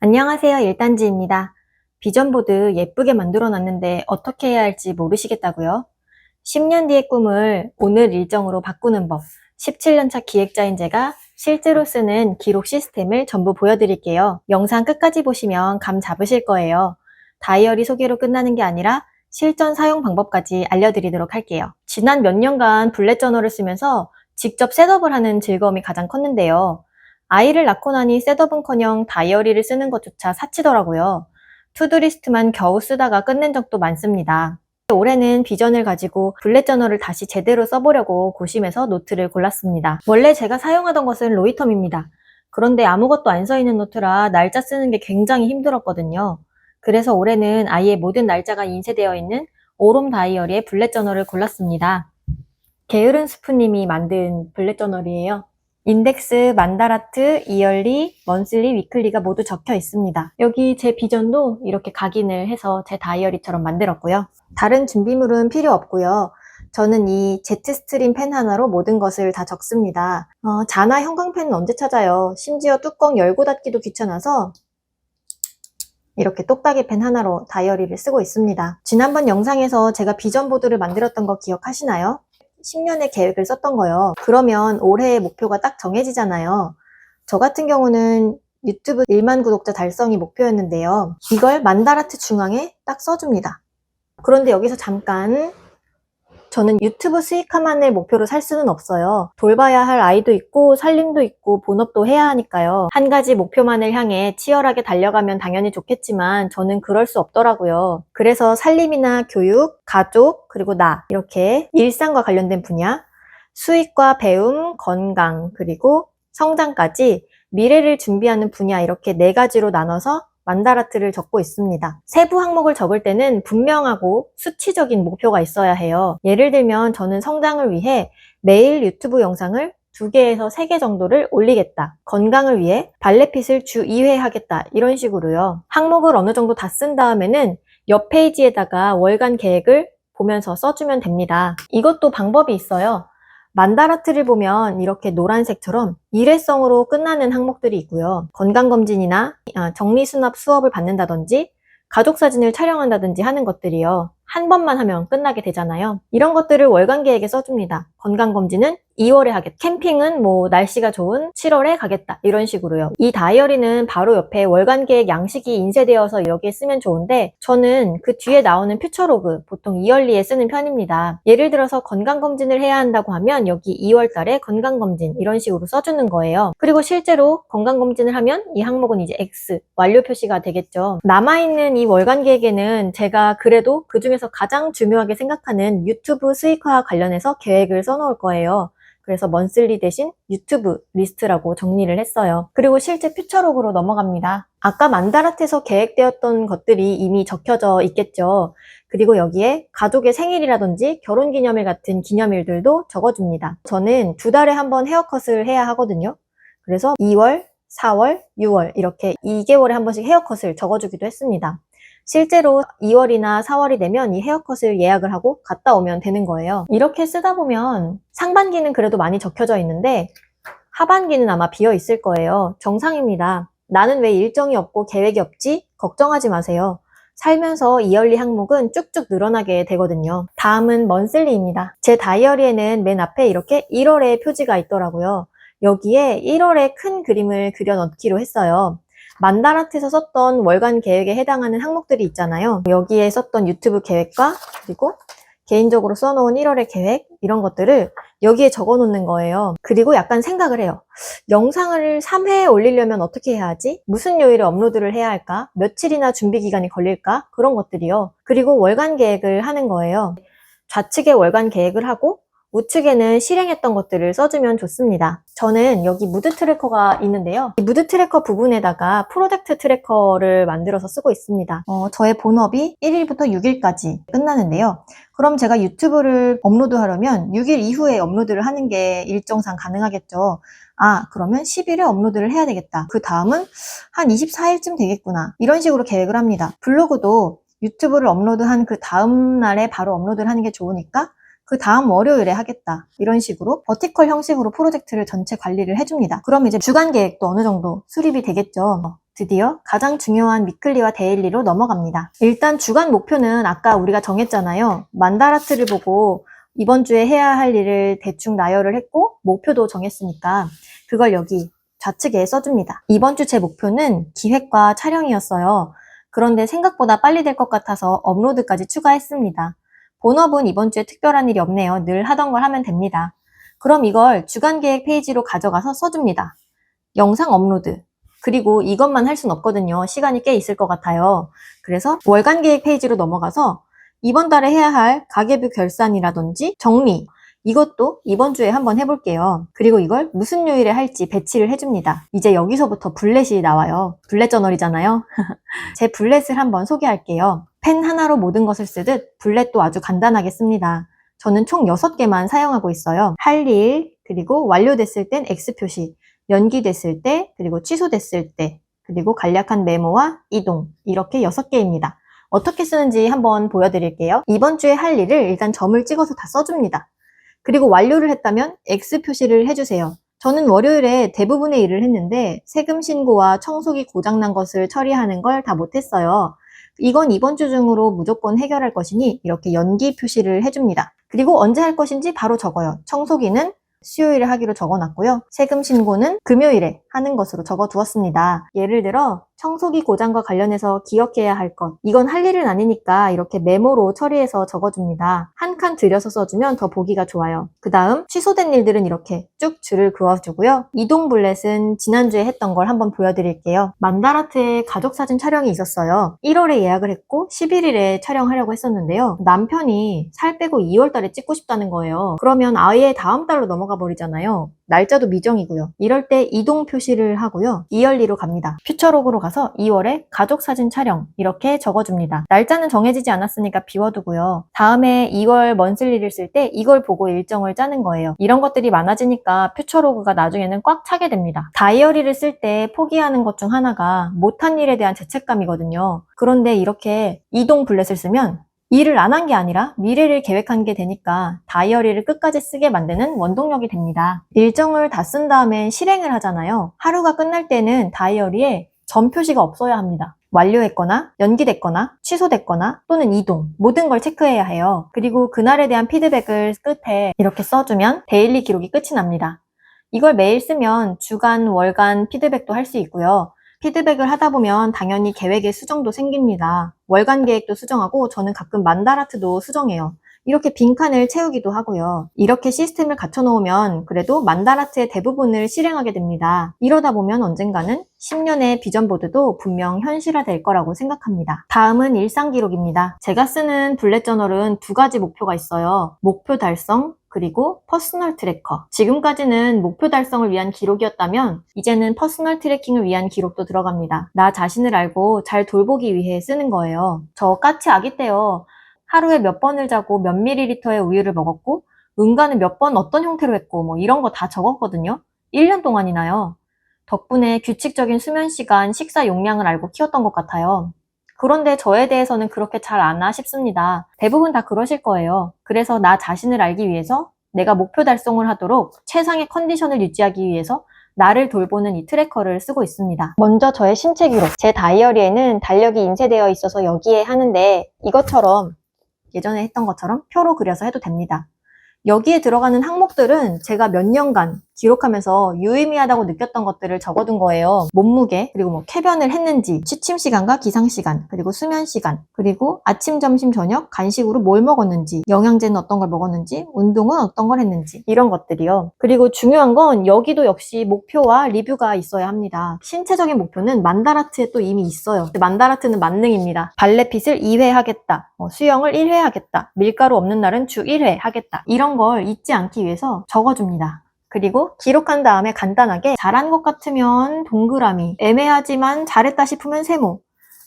안녕하세요. 일단지입니다. 비전보드 예쁘게 만들어 놨는데 어떻게 해야 할지 모르시겠다고요? 10년 뒤의 꿈을 오늘 일정으로 바꾸는 법. 17년차 기획자인 제가 실제로 쓰는 기록 시스템을 전부 보여드릴게요. 영상 끝까지 보시면 감 잡으실 거예요. 다이어리 소개로 끝나는 게 아니라 실전 사용 방법까지 알려드리도록 할게요. 지난 몇 년간 블랙 저널을 쓰면서 직접 셋업을 하는 즐거움이 가장 컸는데요. 아이를 낳고 나니 셋업은커녕 다이어리를 쓰는 것조차 사치더라고요. 투두리스트만 겨우 쓰다가 끝낸 적도 많습니다. 올해는 비전을 가지고 블랙 저널을 다시 제대로 써보려고 고심해서 노트를 골랐습니다. 원래 제가 사용하던 것은 로이텀입니다. 그런데 아무것도 안 써있는 노트라 날짜 쓰는 게 굉장히 힘들었거든요. 그래서 올해는 아예 모든 날짜가 인쇄되어 있는 오롬 다이어리의 블랙 저널을 골랐습니다. 게으른 스프님이 만든 블랙 저널이에요. 인덱스, 만다라트, 이얼리, 먼슬리, 위클리가 모두 적혀 있습니다. 여기 제 비전도 이렇게 각인을 해서 제 다이어리처럼 만들었고요. 다른 준비물은 필요 없고요. 저는 이 제트스트림 펜 하나로 모든 것을 다 적습니다. 자나 형광펜은 언제 찾아요? 심지어 뚜껑 열고 닫기도 귀찮아서 이렇게 똑딱이 펜 하나로 다이어리를 쓰고 있습니다. 지난번 영상에서 제가 비전 보드를 만들었던 거 기억하시나요? 10년의 계획을 썼던 거요. 그러면 올해의 목표가 딱 정해지잖아요. 저 같은 경우는 유튜브 1만 구독자 달성이 목표였는데요. 이걸 만다라트 중앙에 딱 써줍니다. 그런데 여기서 잠깐, 저는 유튜브 수익화만을 목표로 살 수는 없어요. 돌봐야 할 아이도 있고 살림도 있고 본업도 해야 하니까요. 한 가지 목표만을 향해 치열하게 달려가면 당연히 좋겠지만 저는 그럴 수 없더라고요. 그래서 살림이나 교육, 가족, 그리고 나 이렇게 일상과 관련된 분야, 수익과 배움, 건강, 그리고 성장까지 미래를 준비하는 분야 이렇게 4가지로 나눠서 만다라트를 적고 있습니다. 세부 항목을 적을 때는 분명하고 수치적인 목표가 있어야 해요. 예를 들면 저는 성장을 위해 매일 유튜브 영상을 2개에서 3개 정도를 올리겠다. 건강을 위해 발레핏을 주 2회 하겠다. 이런 식으로요. 항목을 어느 정도 다 쓴 다음에는 옆 페이지에다가 월간 계획을 보면서 써주면 됩니다. 이것도 방법이 있어요. 만다라트를 보면 이렇게 노란색처럼 일회성으로 끝나는 항목들이 있고요. 건강검진이나 정리수납 수업을 받는다든지 가족사진을 촬영한다든지 하는 것들이요. 한 번만 하면 끝나게 되잖아요. 이런 것들을 월간 계획에 써줍니다. 건강검진은 2월에 하겠다. 캠핑은 날씨가 좋은 7월에 가겠다. 이런 식으로요. 이 다이어리는 바로 옆에 월간 계획 양식이 인쇄되어서 여기에 쓰면 좋은데 저는 그 뒤에 나오는 퓨처로그, 보통 이얼리에 쓰는 편입니다. 예를 들어서 건강검진을 해야 한다고 하면 여기 2월 달에 건강검진 이런 식으로 써주는 거예요. 그리고 실제로 건강검진을 하면 이 항목은 이제 X, 완료 표시가 되겠죠. 남아있는 이 월간 계획에는 제가 그래도 그 중에서 가장 중요하게 생각하는 유튜브 수익화 관련해서 계획을 써놓을 거예요. 그래서 먼슬리 대신 유튜브 리스트라고 정리를 했어요. 그리고 실제 퓨처록으로 넘어갑니다. 아까 만다라트에서 계획되었던 것들이 이미 적혀져 있겠죠. 그리고 여기에 가족의 생일이라든지 결혼기념일 같은 기념일들도 적어줍니다. 저는 2달에 한 번 헤어컷을 해야 하거든요. 그래서 2월, 4월, 6월 이렇게 2개월에 한 번씩 헤어컷을 적어주기도 했습니다. 실제로 2월이나 4월이 되면 이 헤어컷을 예약을 하고 갔다 오면 되는 거예요. 이렇게 쓰다 보면 상반기는 그래도 많이 적혀져 있는데 하반기는 아마 비어 있을 거예요. 정상입니다. 나는 왜 일정이 없고 계획이 없지? 걱정하지 마세요. 살면서 이얼리 항목은 쭉쭉 늘어나게 되거든요. 다음은 먼슬리입니다. 제 다이어리에는 맨 앞에 이렇게 1월의 표지가 있더라고요. 여기에 1월에 큰 그림을 그려 넣기로 했어요. 만다라트에서 썼던 월간 계획에 해당하는 항목들이 있잖아요. 여기에 썼던 유튜브 계획과 그리고 개인적으로 써놓은 1월의 계획 이런 것들을 여기에 적어 놓는 거예요. 그리고 약간 생각을 해요. 영상을 3회에 올리려면 어떻게 해야 하지? 무슨 요일에 업로드를 해야 할까? 며칠이나 준비 기간이 걸릴까? 그런 것들이요. 그리고 월간 계획을 하는 거예요. 좌측에 월간 계획을 하고 우측에는 실행했던 것들을 써주면 좋습니다. 저는 여기 무드 트래커가 있는데요. 이 무드 트래커 부분에다가 프로젝트 트래커를 만들어서 쓰고 있습니다. 저의 본업이 1일부터 6일까지 끝나는데요. 그럼 제가 유튜브를 업로드하려면 6일 이후에 업로드를 하는 게 일정상 가능하겠죠. 그러면 10일에 업로드를 해야 되겠다. 그 다음은 한 24일쯤 되겠구나. 이런 식으로 계획을 합니다. 블로그도 유튜브를 업로드한 그 다음 날에 바로 업로드를 하는 게 좋으니까 그 다음 월요일에 하겠다. 이런 식으로 버티컬 형식으로 프로젝트를 전체 관리를 해줍니다. 그럼 이제 주간 계획도 어느 정도 수립이 되겠죠. 드디어 가장 중요한 위클리와 데일리로 넘어갑니다. 일단 주간 목표는 아까 우리가 정했잖아요. 만다라트를 보고 이번 주에 해야 할 일을 대충 나열을 했고 목표도 정했으니까 그걸 여기 좌측에 써줍니다. 이번 주 제 목표는 기획과 촬영이었어요. 그런데 생각보다 빨리 될 것 같아서 업로드까지 추가했습니다. 본업은 이번 주에 특별한 일이 없네요. 늘 하던 걸 하면 됩니다. 그럼 이걸 주간 계획 페이지로 가져가서 써줍니다. 영상 업로드. 그리고 이것만 할 순 없거든요. 시간이 꽤 있을 것 같아요. 그래서 월간 계획 페이지로 넘어가서 이번 달에 해야 할 가계부 결산이라든지 정리, 이것도 이번 주에 한번 해볼게요. 그리고 이걸 무슨 요일에 할지 배치를 해줍니다. 이제 여기서부터 블렛이 나와요. 블렛 저널이잖아요. 제 블렛을 한번 소개할게요. 펜 하나로 모든 것을 쓰듯 블렛도 아주 간단하게 씁니다. 저는 총 6개만 사용하고 있어요. 할 일, 그리고 완료됐을 땐 X 표시, 연기됐을 때, 그리고 취소됐을 때, 그리고 간략한 메모와 이동, 이렇게 6개입니다. 어떻게 쓰는지 한번 보여드릴게요. 이번 주에 할 일을 일단 점을 찍어서 다 써줍니다. 그리고 완료를 했다면 X 표시를 해주세요. 저는 월요일에 대부분의 일을 했는데 세금 신고와 청소기 고장난 것을 처리하는 걸 다 못했어요. 이건 이번 주 중으로 무조건 해결할 것이니 이렇게 연기 표시를 해줍니다. 그리고 언제 할 것인지 바로 적어요. 청소기는 수요일에 하기로 적어놨고요. 세금 신고는 금요일에 하는 것으로 적어두었습니다. 예를 들어 청소기 고장과 관련해서 기억해야 할 것, 이건 할 일은 아니니까 이렇게 메모로 처리해서 적어줍니다. 한 칸 들여서 써주면 더 보기가 좋아요. 그 다음 취소된 일들은 이렇게 쭉 줄을 그어주고요. 이동 블렛은 지난주에 했던 걸 한번 보여드릴게요. 만다라트에 가족사진 촬영이 있었어요. 1월에 예약을 했고 11일에 촬영하려고 했었는데요. 남편이 살 빼고 2월 달에 찍고 싶다는 거예요. 그러면 아예 다음 달로 넘어가 버리잖아요. 날짜도 미정이고요. 이럴 때 이동 표시를 하고요. 이열리로 갑니다. 퓨처록으로 가서 2월에 가족사진 촬영 이렇게 적어줍니다. 날짜는 정해지지 않았으니까 비워두고요. 다음에 2월 먼슬리를 쓸 때 이걸 보고 일정을 짜는 거예요. 이런 것들이 많아지니까 퓨처로그가 나중에는 꽉 차게 됩니다. 다이어리를 쓸 때 포기하는 것 중 하나가 못한 일에 대한 죄책감이거든요. 그런데 이렇게 이동 블렛을 쓰면 일을 안 한 게 아니라 미래를 계획한 게 되니까 다이어리를 끝까지 쓰게 만드는 원동력이 됩니다. 일정을 다 쓴 다음에 실행을 하잖아요. 하루가 끝날 때는 다이어리에 점 표시가 없어야 합니다. 완료했거나 연기됐거나 취소됐거나 또는 이동, 모든 걸 체크해야 해요. 그리고 그날에 대한 피드백을 끝에 이렇게 써주면 데일리 기록이 끝이 납니다. 이걸 매일 쓰면 주간, 월간 피드백도 할 수 있고요. 피드백을 하다 보면 당연히 계획에 수정도 생깁니다. 월간 계획도 수정하고 저는 가끔 만다라트도 수정해요. 이렇게 빈칸을 채우기도 하고요. 이렇게 시스템을 갖춰놓으면 그래도 만다라트의 대부분을 실행하게 됩니다. 이러다 보면 언젠가는 10년의 비전보드도 분명 현실화될 거라고 생각합니다. 다음은 일상 기록입니다. 제가 쓰는 블렛 저널은 2가지 목표가 있어요. 목표 달성, 그리고 퍼스널 트래커. 지금까지는 목표 달성을 위한 기록이었다면 이제는 퍼스널 트래킹을 위한 기록도 들어갑니다. 나 자신을 알고 잘 돌보기 위해 쓰는 거예요. 저 까치 아기 때요. 하루에 몇 번을 자고 몇 밀리리터의 우유를 먹었고 응가는 몇 번 어떤 형태로 했고 뭐 이런 거 다 적었거든요. 1년 동안이나요. 덕분에 규칙적인 수면 시간, 식사 용량을 알고 키웠던 것 같아요. 그런데 저에 대해서는 그렇게 잘 아나 싶습니다. 대부분 다 그러실 거예요. 그래서 나 자신을 알기 위해서 내가 목표 달성을 하도록 최상의 컨디션을 유지하기 위해서 나를 돌보는 이 트래커를 쓰고 있습니다. 먼저 저의 신체 기록. 제 다이어리에는 달력이 인쇄되어 있어서 여기에 하는데 이것처럼 예전에 했던 것처럼 표로 그려서 해도 됩니다. 여기에 들어가는 항목들은 제가 몇 년간 기록하면서 유의미하다고 느꼈던 것들을 적어둔 거예요. 몸무게, 그리고 뭐 쾌변을 했는지, 취침 시간과 기상 시간, 그리고 수면 시간, 그리고 아침, 점심, 저녁 간식으로 뭘 먹었는지, 영양제는 어떤 걸 먹었는지, 운동은 어떤 걸 했는지, 이런 것들이요. 그리고 중요한 건 여기도 역시 목표와 리뷰가 있어야 합니다. 신체적인 목표는 만다라트에 또 이미 있어요. 만다라트는 만능입니다. 발레핏을 2회 하겠다, 수영을 1회 하겠다, 밀가루 없는 날은 주 1회 하겠다, 이런 걸 잊지 않기 위해서 적어줍니다. 그리고 기록한 다음에 간단하게 잘한 것 같으면 동그라미, 애매하지만 잘했다 싶으면 세모,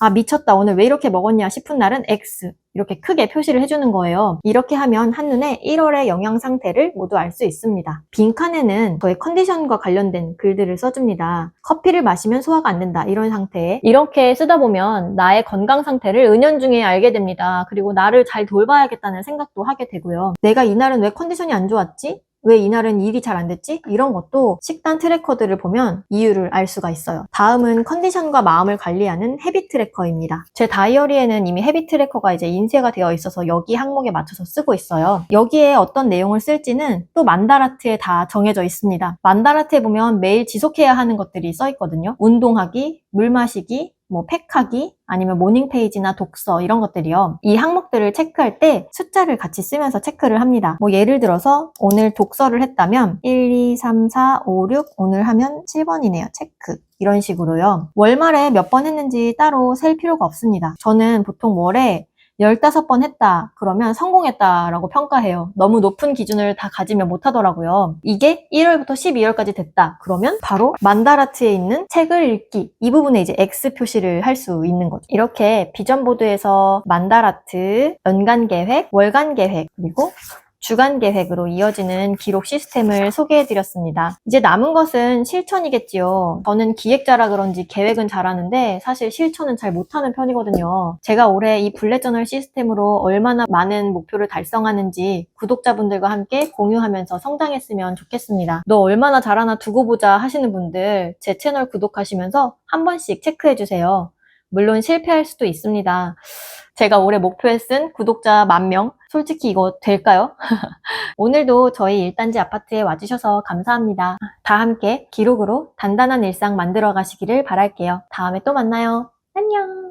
아 미쳤다 오늘 왜 이렇게 먹었냐 싶은 날은 X, 이렇게 크게 표시를 해주는 거예요. 이렇게 하면 한눈에 1월의 영양 상태를 모두 알 수 있습니다. 빈칸에는 저의 컨디션과 관련된 글들을 써줍니다. 커피를 마시면 소화가 안 된다 이런 상태에 이렇게 쓰다 보면 나의 건강 상태를 은연중에 알게 됩니다. 그리고 나를 잘 돌봐야겠다는 생각도 하게 되고요. 내가 이날은 왜 컨디션이 안 좋았지? 왜 이날은 일이 잘 안 됐지? 이런 것도 식단 트래커들을 보면 이유를 알 수가 있어요. 다음은 컨디션과 마음을 관리하는 헤비 트래커입니다. 제 다이어리에는 이미 헤비 트래커가 이제 인쇄가 되어 있어서 여기 항목에 맞춰서 쓰고 있어요. 여기에 어떤 내용을 쓸지는 또 만다라트에 다 정해져 있습니다. 만다라트에 보면 매일 지속해야 하는 것들이 써 있거든요. 운동하기, 물 마시기, 뭐 팩하기, 아니면 모닝 페이지나 독서 이런 것들이요. 이 항목들을 체크할 때 숫자를 같이 쓰면서 체크를 합니다. 뭐 예를 들어서 오늘 독서를 했다면 1, 2, 3, 4, 5, 6 오늘 하면 7번이네요. 체크. 이런 식으로요. 월말에 몇 번 했는지 따로 셀 필요가 없습니다. 저는 보통 월에 15번 했다. 그러면 성공했다라고 평가해요. 너무 높은 기준을 다 가지면 못하더라고요. 이게 1월부터 12월까지 됐다. 그러면 바로 만다라트에 있는 책을 읽기. 이 부분에 이제 X 표시를 할 수 있는 거죠. 이렇게 비전보드에서 만다라트, 연간 계획, 월간 계획, 그리고 주간 계획으로 이어지는 기록 시스템을 소개해드렸습니다. 이제 남은 것은 실천이겠지요. 저는 기획자라 그런지 계획은 잘하는데 사실 실천은 잘 못하는 편이거든요. 제가 올해 이 블랙저널 시스템으로 얼마나 많은 목표를 달성하는지 구독자분들과 함께 공유하면서 성장했으면 좋겠습니다. 너 얼마나 잘하나 두고 보자 하시는 분들 제 채널 구독하시면서 한 번씩 체크해주세요. 물론 실패할 수도 있습니다. 제가 올해 목표에 쓴 구독자 10,000명? 솔직히 이거 될까요? 오늘도 저희 1단지 아파트에 와주셔서 감사합니다. 다 함께 기록으로 단단한 일상 만들어 가시기를 바랄게요. 다음에 또 만나요. 안녕!